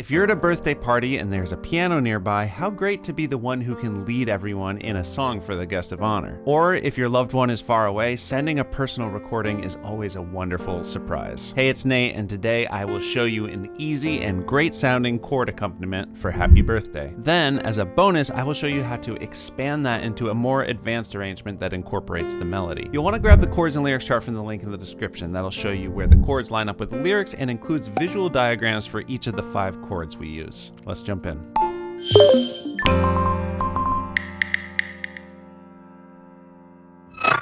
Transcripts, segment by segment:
If you're at a birthday party and there's a piano nearby, how great to be the one who can lead everyone in a song for the guest of honor. Or if your loved one is far away, sending a personal recording is always a wonderful surprise. Hey, it's Nate, and today I will show you an easy and great sounding chord accompaniment for happy birthday. Then, as a bonus, I will show you how to expand that into a more advanced arrangement that incorporates the melody. You'll want to grab the chords and lyrics chart from the link in the description. That'll show you where the chords line up with the lyrics and includes visual diagrams for each of the 5 chords we use. Let's jump in.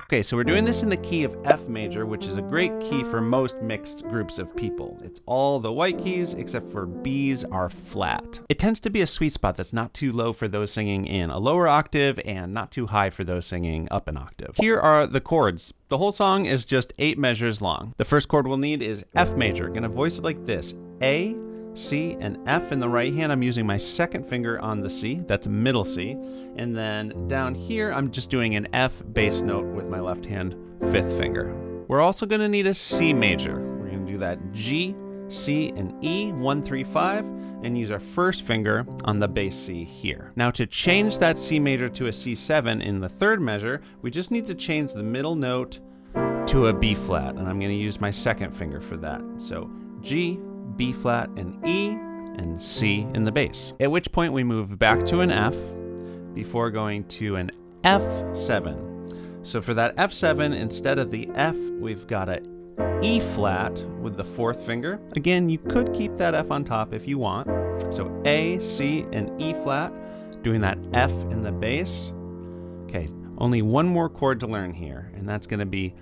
Okay, so we're doing this in the key of F major, which is a great key for most mixed groups of people. It's all the white keys except for B's are flat. It tends to be a sweet spot that's not too low for those singing in a lower octave and not too high for those singing up an octave. Here are the chords. The whole song is just 8 measures long. The first chord we'll need is F major. Gonna voice it like this: A, C, and F in the right hand. I'm using my second finger on the C, that's middle C. And then down here, I'm just doing an F bass note with my left hand, 5th finger. We're also gonna need a C major. We're gonna do that G, C, and E, 1, 3, 5, and use our first finger on the bass C here. Now to change that C major to a C7 in the 3rd measure, we just need to change the middle note to a B flat, and I'm gonna use my second finger for that. So G, B flat, and E, and C in the bass. At which point we move back to an F before going to an F7. So for that F7, instead of the F, we've got a E flat with the 4th finger. Again, you could keep that F on top if you want. So A, C, and E flat, doing that F in the bass. Okay, only one more chord to learn here, and that's gonna be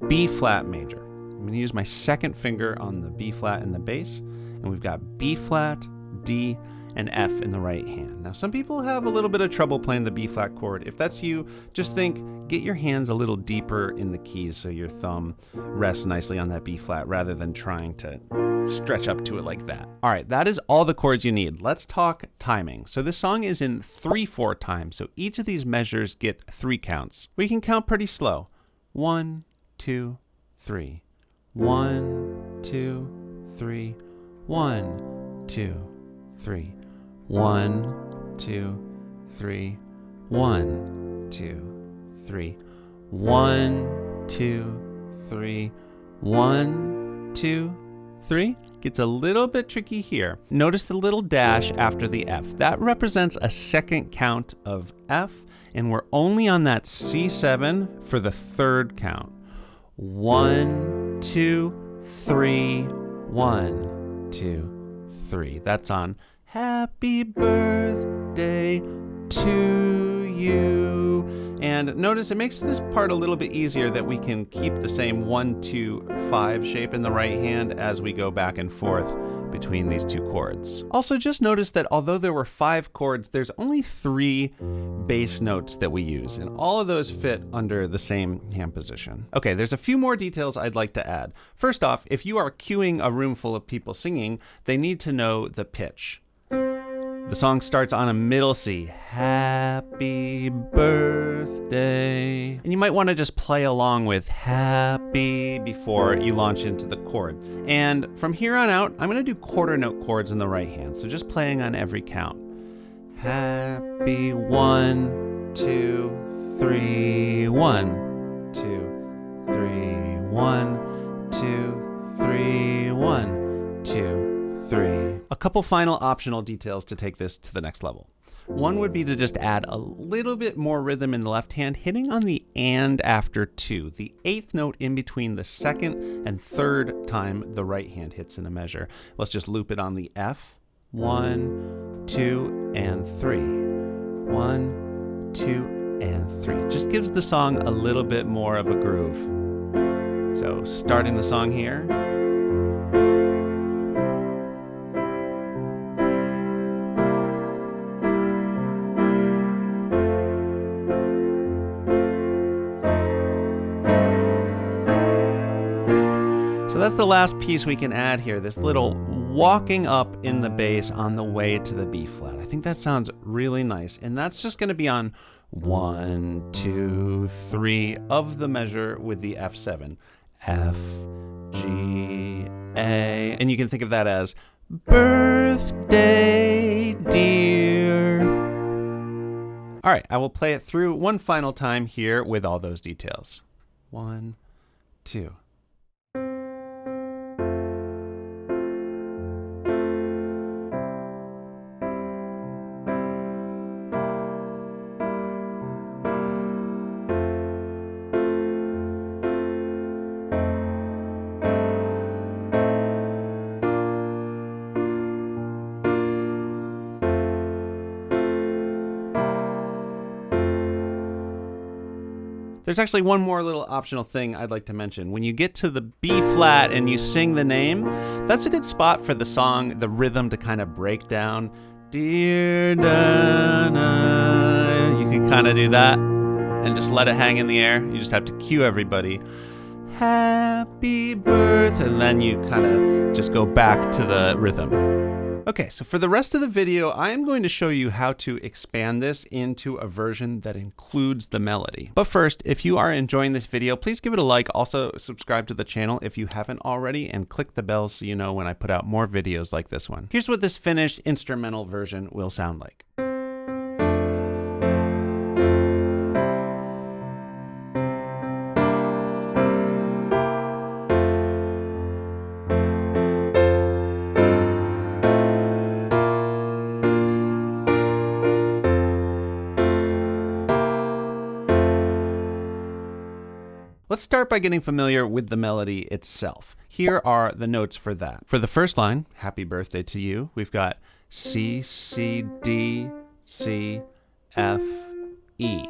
B flat major. I'm gonna use my second finger on the B flat in the bass, and we've got B flat, D, and F in the right hand. Now, some people have a little bit of trouble playing the B flat chord. If that's you, just think, get your hands a little deeper in the keys so your thumb rests nicely on that B flat rather than trying to stretch up to it like that. All right, that is all the chords you need. Let's talk timing. So this song is in 3/4 time, so each of these measures get 3 counts. We can count pretty slow. 1, 2, 3. 1, 2, 3. 1, 2, 3. 1, 2, 3. 1, 2, 3. 1, 2, 3. 1, 2, 3. Gets a little bit tricky here. Notice the little dash after the F. That represents a second count of F, and we're only on that C7 for the 3rd count. 1, 2, 3, 1, 2, 3. That's on Happy Birthday to You. And notice it makes this part a little bit easier that we can keep the same 1, 2, 5 shape in the right hand as we go back and forth between these 2 chords. Also, just notice that although there were 5 chords, there's only 3 bass notes that we use, and all of those fit under the same hand position. Okay, there's a few more details I'd like to add. First off, if you are cueing a room full of people singing, they need to know the pitch. The song starts on a middle C, happy birthday. And you might want to just play along with happy before you launch into the chords. And from here on out, I'm going to do quarter note chords in the right hand, so just playing on every count. Happy 1, 2, 3, 1, 2, 3, 1, 2, 3, 1, 2, 3. A couple final optional details to take this to the next level. One would be to just add a little bit more rhythm in the left hand, hitting on the and after 2, the 8th note in between the 2nd and 3rd time the right hand hits in a measure. Let's just loop it on the F. 1, 2, and 3. 1, 2, and 3. Just gives the song a little bit more of a groove. So starting the song here. So that's the last piece we can add here, this little walking up in the bass on the way to the B flat. I think that sounds really nice. And that's just going to be on 1, 2, 3 of the measure with the F7. F, G, A. And you can think of that as birthday, dear. All right, I will play it through one final time here with all those details. 1, 2. There's actually one more little optional thing I'd like to mention. When you get to the B flat and you sing the name, that's a good spot for the song, the rhythm to kind of break down. Dear Dana. You can kind of do that and just let it hang in the air. You just have to cue everybody. Happy birthday. And then you kind of just go back to the rhythm. Okay, so for the rest of the video, I am going to show you how to expand this into a version that includes the melody. But first, if you are enjoying this video, please give it a like. Also, subscribe to the channel if you haven't already, and click the bell so you know when I put out more videos like this one. Here's what this finished instrumental version will sound like. Let's start by getting familiar with the melody itself. Here are the notes for that. For the first line, happy birthday to you, we've got C, C, D, C, F, E.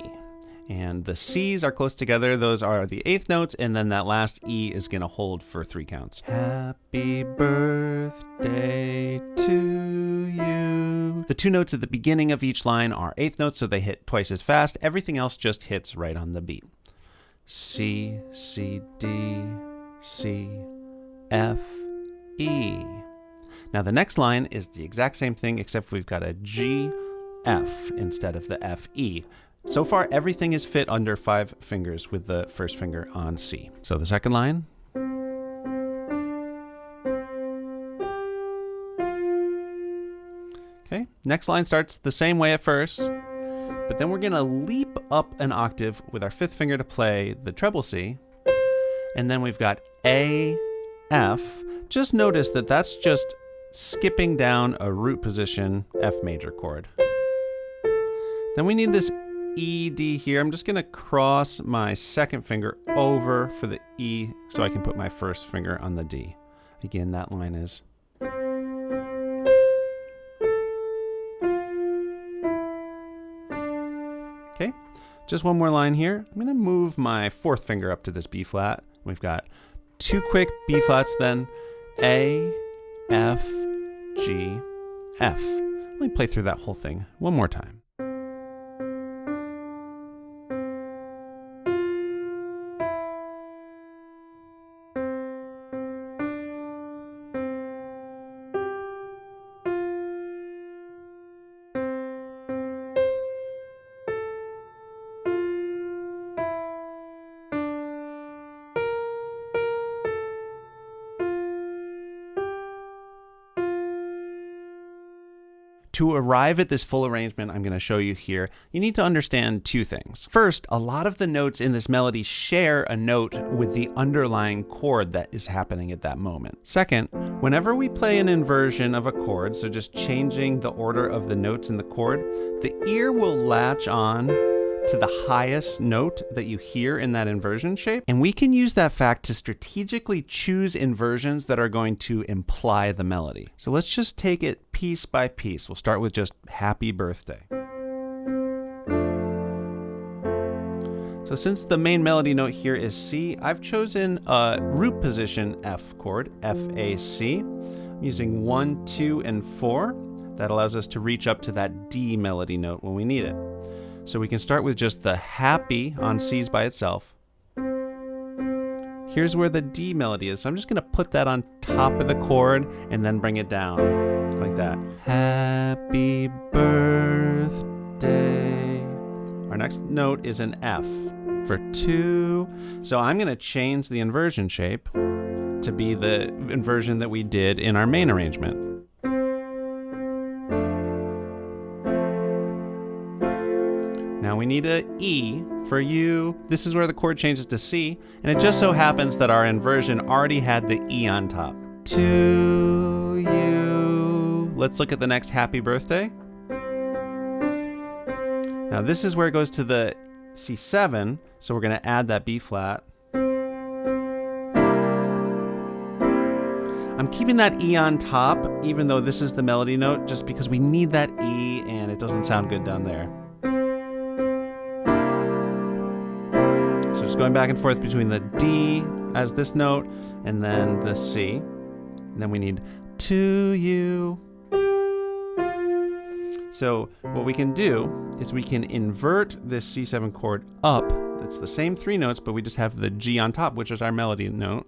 And the C's are close together. Those are the eighth notes, and then that last E is going to hold for 3 counts. Happy birthday to you. The 2 notes at the beginning of each line are eighth notes, so they hit twice as fast. Everything else just hits right on the beat. C, C, D, C, F, E. Now the next line is the exact same thing, except we've got a G, F instead of the F, E. So far, everything is fit under 5 fingers with the first finger on C. So the second line. Okay, next line starts the same way at first. But then we're going to leap up an octave with our 5th finger to play the treble C. And then we've got A, F. Just notice that that's just skipping down a root position F major chord. Then we need this E, D here. I'm just going to cross my 2nd finger over for the E so I can put my 1st finger on the D. Again, that line is. Okay, just one more line here. I'm going to move my 4th finger up to this B flat. We've got 2 quick B flats, then A, F, G, F. Let me play through that whole thing one more time. To arrive at this full arrangement I'm going to show you here, you need to understand 2 things. First, a lot of the notes in this melody share a note with the underlying chord that is happening at that moment. Second, whenever we play an inversion of a chord, so just changing the order of the notes in the chord, the ear will latch on to the highest note that you hear in that inversion shape. And we can use that fact to strategically choose inversions that are going to imply the melody. So let's just take it piece by piece. We'll start with just happy birthday. So since the main melody note here is C, I've chosen a root position F chord, F, A, C. I'm using 1, 2, and 4. That allows us to reach up to that D melody note when we need it. So we can start with just the happy on C's by itself. Here's where the D melody is. So I'm just going to put that on top of the chord and then bring it down like that. Happy birthday. Our next note is an F for 2. So I'm going to change the inversion shape to be the inversion that we did in our main arrangement. need a E. For you, this is where the chord changes to C, and it just so happens that our inversion already had the E on top. To you. Let's look at the next happy birthday. Now this is where it goes to the C7, so we're going to add that B flat. I'm keeping that E on top, even though this is the melody note, just because we need that E and it doesn't sound good down there. So just going back and forth between the D as this note and then the C. And then we need to you. So what we can do is we can invert this C7 chord up. It's the same 3 notes, but we just have the G on top, which is our melody note.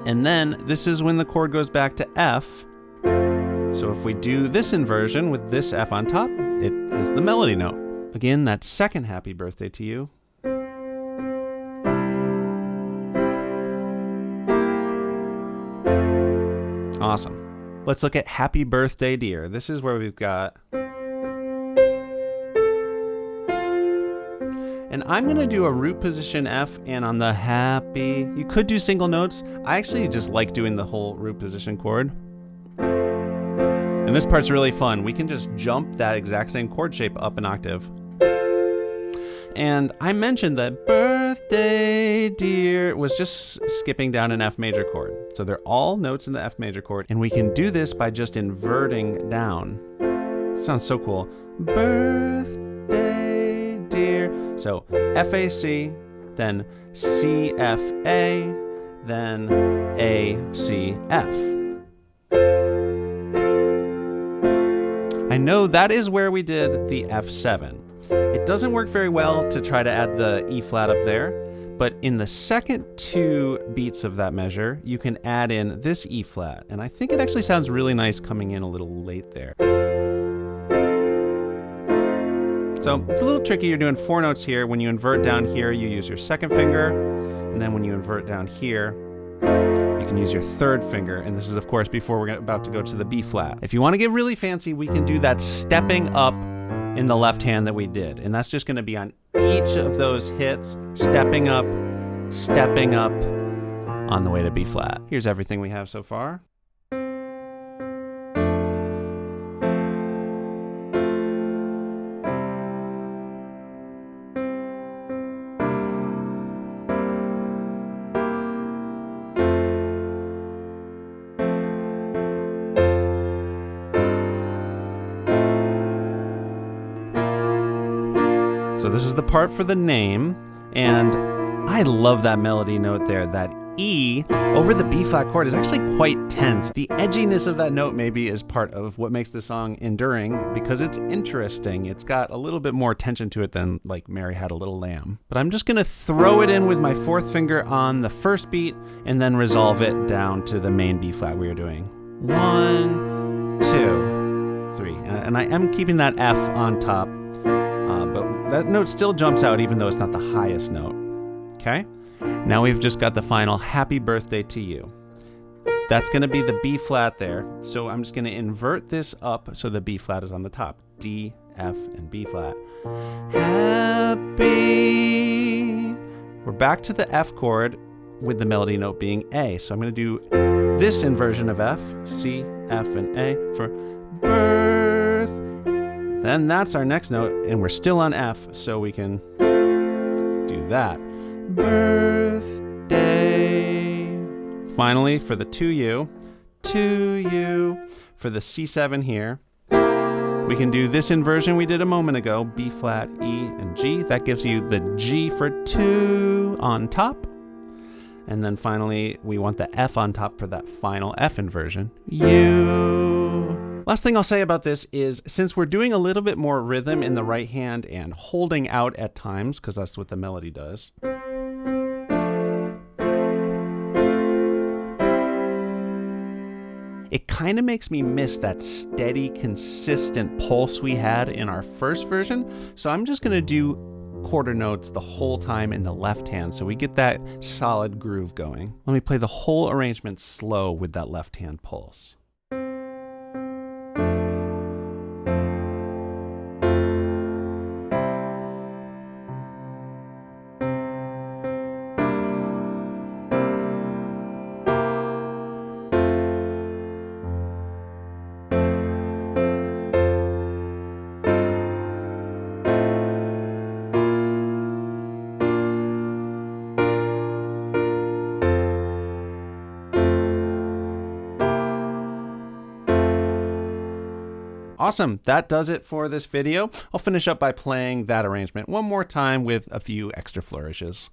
And then this is when the chord goes back to F. So if we do this inversion with this F on top, it is the melody note. Again, that second happy birthday to you. Awesome. Let's look at Happy Birthday Dear. This is where we've got... And I'm going to do a root position F, and on the happy, you could do single notes. I actually just like doing the whole root position chord. And this part's really fun. We can just jump that exact same chord shape up an octave. And I mentioned that birthday dear was just skipping down an F major chord. So they're all notes in the F major chord, and we can do this by just inverting down. Sounds so cool. Birthday dear. So F-A-C, then C-F-A, then A-C-F. I know that is where we did the F7. It doesn't work very well to try to add the E flat up there, but in the second 2 beats of that measure, you can add in this E flat, and I think it actually sounds really nice coming in a little late there. So it's a little tricky. You're doing 4 notes here. When you invert down here, you use your second finger, and then when you invert down here, you can use your third finger, and this is of course before we're about to go to the B flat. If you want to get really fancy, we can do that stepping up in the left hand that we did, and that's just going to be on each of those hits, stepping up on the way to B flat. Here's everything we have so far. So this is the part for the name, and I love that melody note there. That E over the B flat chord is actually quite tense. The edginess of that note maybe is part of what makes the song enduring, because it's interesting. It's got a little bit more tension to it than like Mary Had a Little Lamb. But I'm just gonna throw it in with my 4th finger on the first beat and then resolve it down to the main B flat we were doing. 1, 2, 3. And I am keeping that F on top. But that note still jumps out even though it's not the highest note. Okay? Now we've just got the final happy birthday to you. That's going to be the B flat there. So I'm just going to invert this up so the B flat is on the top. D, F, and B flat. Happy. We're back to the F chord with the melody note being A. So I'm going to do this inversion of F, C, F, and A for birth. Then that's our next note, and we're still on F, so we can do that. Birthday. Finally, for the to you, for the C7 here, we can do this inversion we did a moment ago, B flat, E, and G. That gives you the G for 2 on top. And then finally, we want the F on top for that final F inversion. You. Last thing I'll say about this is, since we're doing a little bit more rhythm in the right hand and holding out at times, because that's what the melody does, it kind of makes me miss that steady, consistent pulse we had in our first version. So I'm just going to do quarter notes the whole time in the left hand so we get that solid groove going. Let me play the whole arrangement slow with that left hand pulse. Awesome. That does it for this video. I'll finish up by playing that arrangement one more time with a few extra flourishes.